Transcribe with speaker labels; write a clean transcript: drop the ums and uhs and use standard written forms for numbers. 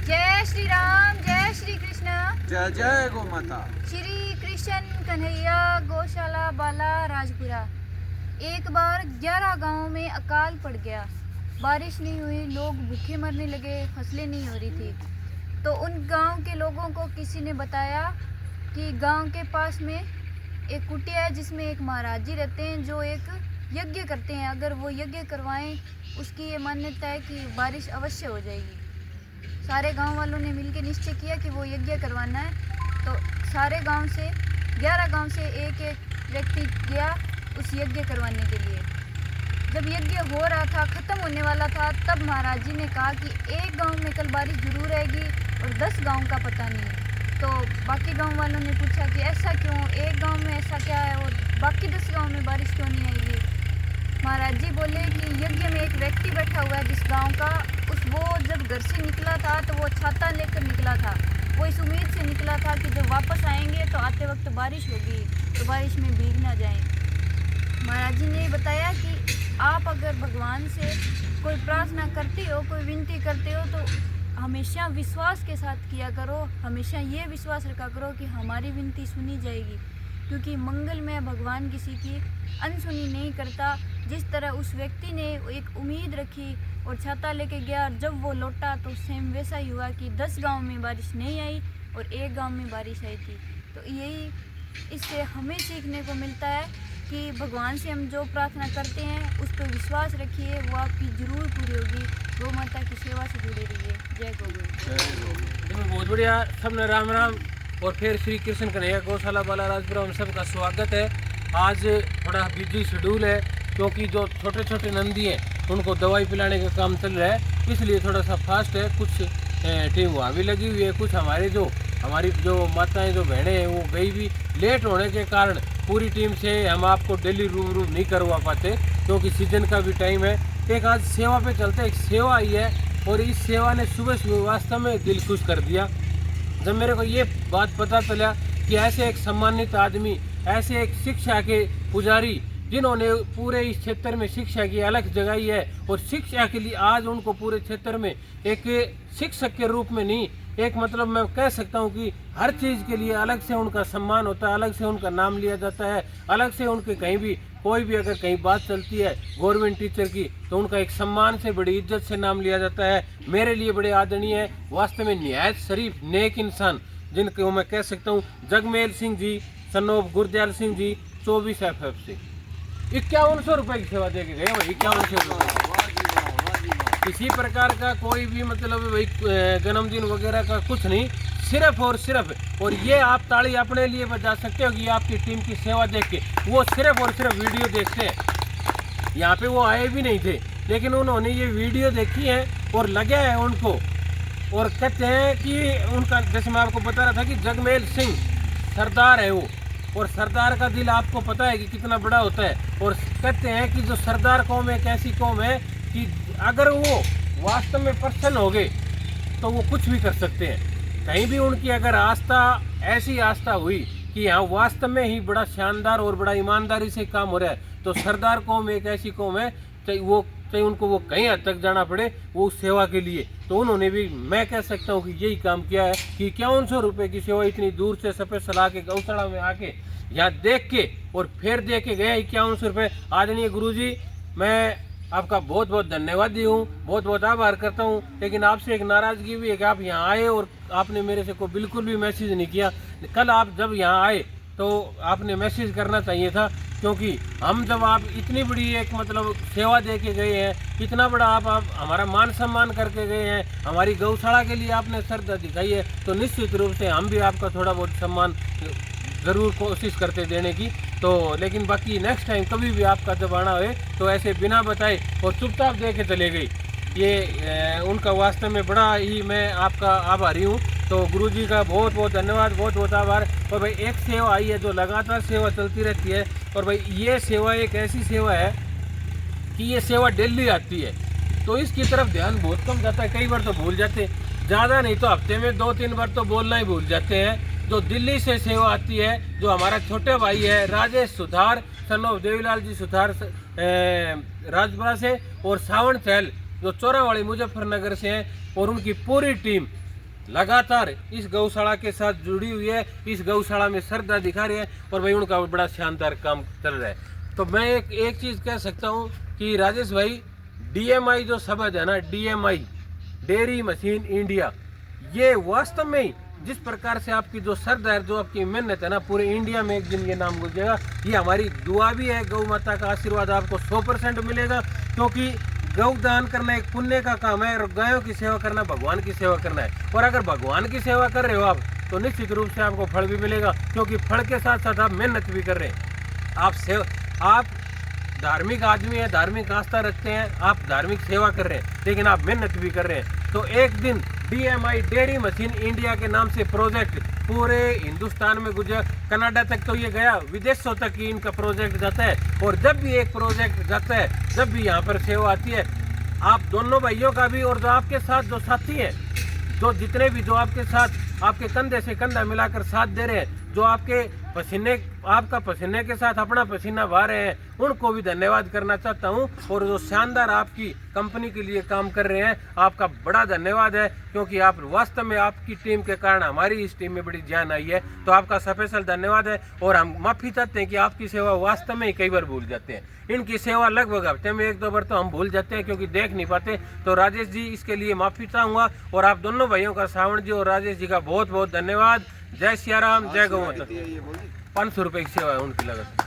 Speaker 1: जय श्री राम, जय श्री कृष्ण,
Speaker 2: जय जय गौ माता।
Speaker 1: श्री कृष्ण कन्हैया गौशाला बाला राजपुरा। एक बार 11 गांवों में अकाल पड़ गया। बारिश नहीं हुई, लोग भूखे मरने लगे, फसलें नहीं हो रही थी। तो उन गांव के लोगों को किसी ने बताया कि गांव के पास में एक कुटिया है जिसमें एक महाराज जी रहते हैं जो एक यज्ञ करते हैं। अगर वो यज्ञ करवाएं, उसकी ये मान्यता है कि बारिश अवश्य हो जाएगी। सारे गांव वालों ने मिलकर निश्चय किया कि वो यज्ञ करवाना है। तो सारे गांव से 11 गांव से एक एक व्यक्ति गया उस यज्ञ करवाने के लिए। जब यज्ञ हो रहा था, ख़त्म होने वाला था, तब महाराज जी ने कहा कि एक गांव में कल बारिश जरूर आएगी और 10 गांव का पता नहीं। तो बाकी गांव वालों ने पूछा कि ऐसा क्यों, एक गांव में ऐसा क्या है और बाकी 10 गांव में बारिश क्यों नहीं आएगी। महाराज जी बोले कि यज्ञ में एक व्यक्ति बैठा हुआ है जिस गांव का, वो जब घर से निकला था तो वो छाता लेकर निकला था। वो इस उम्मीद से निकला था कि जब वापस आएंगे तो आते वक्त बारिश होगी, तो बारिश में भीग ना जाएं। महाराज जी ने बताया कि आप अगर भगवान से कोई प्रार्थना करते हो, कोई विनती करते हो, तो हमेशा विश्वास के साथ किया करो। हमेशा ये विश्वास रखा करो कि हमारी विनती सुनी जाएगी, क्योंकि मंगल में भगवान किसी की अनसुनी नहीं करता। जिस तरह उस व्यक्ति ने एक उम्मीद रखी और छाता लेके गया, और जब वो लौटा तो सेम वैसा ही हुआ कि 10 गांव में बारिश नहीं आई और एक गांव में बारिश आई थी। तो यही इससे हमें सीखने को मिलता है कि भगवान से हम जो प्रार्थना करते हैं उस पर विश्वास रखिए, वो आपकी जरूर पूरी होगी। गौ माता की सेवा से जुड़े रहिए। जय गौ।
Speaker 3: बहुत बढ़िया, सबने राम राम। और फिर श्री कृष्ण कन्हैया गौशाला बाला राजपुरा हम सबका स्वागत है। आज बड़ा बिजी शेड्यूल है क्योंकि जो छोटे छोटे नंदी हैं उनको दवाई पिलाने का काम चल रहा है, इसलिए थोड़ा सा फास्ट है। कुछ टीम वहाँ भी लगी हुई है, कुछ हमारी जो माताएं जो बहनें हैं वो गई भी। लेट होने के कारण पूरी टीम से हम आपको डेली रूबरू नहीं करवा पाते क्योंकि सीजन का भी टाइम है। एक आज सेवा पे चलते, एक सेवा आई है और इस सेवा ने सुबह सुबह वास्तव में दिल खुश कर दिया। जब मेरे को ये बात पता चला कि ऐसे एक सम्मानित आदमी, ऐसे एक शिक्षा के पुजारी जिन्होंने पूरे इस क्षेत्र में शिक्षा की अलग जगाई है और शिक्षा के लिए आज उनको पूरे क्षेत्र में एक शिक्षक के रूप में नहीं, एक मतलब मैं कह सकता हूँ कि हर चीज़ के लिए अलग से उनका सम्मान होता है, अलग से उनका नाम लिया जाता है, अलग से उनके कहीं भी कोई भी अगर कहीं बात चलती है गवर्नमेंट टीचर की तो उनका एक सम्मान से, बड़ी इज्जत से नाम लिया जाता है। मेरे लिए बड़े आदरणीय है, वास्तव में निहायत शरीफ नेक इंसान जिनको मैं कह सकता हूँ जगमेल सिंह जी, सनोब गुरदयाल सिंह जी, 24 FF से 5100 रुपये की सेवा दे के गए भाई। 5100 रुपये, किसी प्रकार का कोई भी मतलब भाई जन्मदिन वगैरह का कुछ नहीं, सिर्फ और सिर्फ। और ये आप ताली अपने लिए बजा सकते हो कि आपकी टीम की सेवा देख के वो सिर्फ और सिर्फ वीडियो देखते हैं। यहाँ पे वो आए भी नहीं थे लेकिन उन्होंने ये वीडियो देखी है और लगा है उनको, और कहते हैं कि उनका, जैसे मैं आपको बता रहा था कि जगमेल सिंह सरदार है वो, और सरदार का दिल आपको पता है कि कितना बड़ा होता है। और कहते हैं कि जो सरदार कौम एक ऐसी कौम है कि अगर वो वास्तव में प्रसन्न हो गए तो वो कुछ भी कर सकते हैं। कहीं भी उनकी अगर आस्था, ऐसी आस्था हुई कि यहाँ वास्तव में ही बड़ा शानदार और बड़ा ईमानदारी से काम हो रहा है, तो सरदार कौम एक ऐसी कौम है, चाहे उनको वो कहीं हद तक जाना पड़े वो सेवा के लिए, तो उन्होंने भी मैं कह सकता हूँ कि यही काम किया है कि 5100 रुपये की सेवा इतनी दूर से स्पेशल आके गौशाला में आके यहाँ देख के और फिर दे के गए 5100 रुपये। आदरणीय गुरुजी, मैं आपका बहुत बहुत धन्यवादी हूँ, बहुत बहुत आभार करता हूँ। लेकिन आपसे एक नाराज़गी भी है कि आप यहाँ आए और आपने मेरे से को बिल्कुल भी मैसेज नहीं किया। कल आप जब यहाँ आए तो आपने मैसेज करना चाहिए था, क्योंकि हम जब आप इतनी बड़ी एक मतलब सेवा दे के गए हैं, इतना बड़ा आप हमारा मान सम्मान करके गए हैं, हमारी गौशाला के लिए आपने श्रद्धा दिखाई है, तो निश्चित रूप से हम भी आपका थोड़ा बहुत सम्मान ज़रूर कोशिश करते देने की। तो लेकिन बाकी नेक्स्ट टाइम कभी भी आपका जब आना हो तो ऐसे बिना बताए और चुपचाप दे के चले गई, ये उनका वास्तव में बड़ा ही मैं आपका आभारी हूँ। तो गुरुजी का बहुत बहुत धन्यवाद, बहुत बहुत आभार। और भाई एक सेवा आई है जो लगातार सेवा चलती रहती है, और भाई ये सेवा एक ऐसी सेवा है कि ये सेवा डेली आती है, तो इसकी तरफ ध्यान बहुत कम जाता है। कई बार तो भूल जाते, ज़्यादा नहीं तो हफ्ते में 2-3 बार तो बोलना ही भूल जाते हैं। जो दिल्ली से सेवा आती है, जो हमारा छोटे भाई है राजेश सुधार, सन ऑफ देवीलाल जी सुधार राजपुरा से, और सावन चहल जो चोरावाड़ी मुजफ्फरनगर से हैं, और उनकी पूरी टीम लगातार इस गौशाला के साथ जुड़ी हुई है, इस गौशाला में श्रद्धा दिखा रही है और भाई उनका बड़ा शानदार काम चल रहा है। तो मैं एक चीज़ कह सकता हूँ कि राजेश भाई, DMI जो शब्द है ना, DMI डेयरी मशीन इंडिया, ये वास्तव में जिस प्रकार से आपकी जो श्रद्धा है, जो आपकी मेहनत है ना, पूरे इंडिया में एक दिन ये नाम गुजरेगा। ये हमारी दुआ भी है, गौ माता का आशीर्वाद आपको 100% मिलेगा, क्योंकि गौ दान करना एक पुण्य का काम है और गायों की सेवा करना भगवान की सेवा करना है। और अगर भगवान की सेवा कर रहे हो आप, तो निश्चित रूप से आपको फल भी मिलेगा, क्योंकि फल के साथ साथ आप मेहनत भी कर रहे हैं। आप धार्मिक आदमी है, धार्मिक आस्था रखते हैं, आप धार्मिक सेवा कर रहे हैं, लेकिन आप मेहनत भी कर रहे हैं। तो एक दिन DMI डेयरी मशीन इंडिया के नाम से प्रोजेक्ट पूरे हिंदुस्तान में गुजरा, कनाडा तक तो ये गया, विदेशों तक ही इनका प्रोजेक्ट जाता है। और जब भी एक प्रोजेक्ट जाता है, जब भी यहाँ पर सेवा आती है, आप दोनों भाइयों का भी और जो आपके साथ जो साथी हैं, जो जितने भी जो आपके साथ आपके कंधे से कंधा मिलाकर साथ दे रहे हैं, जो आपका पसीने के साथ अपना पसीना बहा रहे हैं, उनको भी धन्यवाद करना चाहता हूं। और जो शानदार आपकी कंपनी के लिए काम कर रहे हैं, आपका बड़ा धन्यवाद है, क्योंकि आप वास्तव में आपकी टीम के कारण हमारी इस टीम में बड़ी जान आई है। तो आपका स्पेशल धन्यवाद है। और हम माफ़ी चाहते हैं कि आपकी सेवा वास्तव में ही कई बार भूल जाते हैं। इनकी सेवा लगभग हफ्ते में 1-2 बार तो हम भूल जाते हैं, क्योंकि देख नहीं पाते। तो राजेश जी, इसके लिए माफ़ी चाहूँगा। और आप दोनों भाइयों का, श्रावण जी और राजेश जी का बहुत बहुत धन्यवाद। जय सिया राम, जय गौ माता। 500 रुपये की सेवा है उनकी लागत।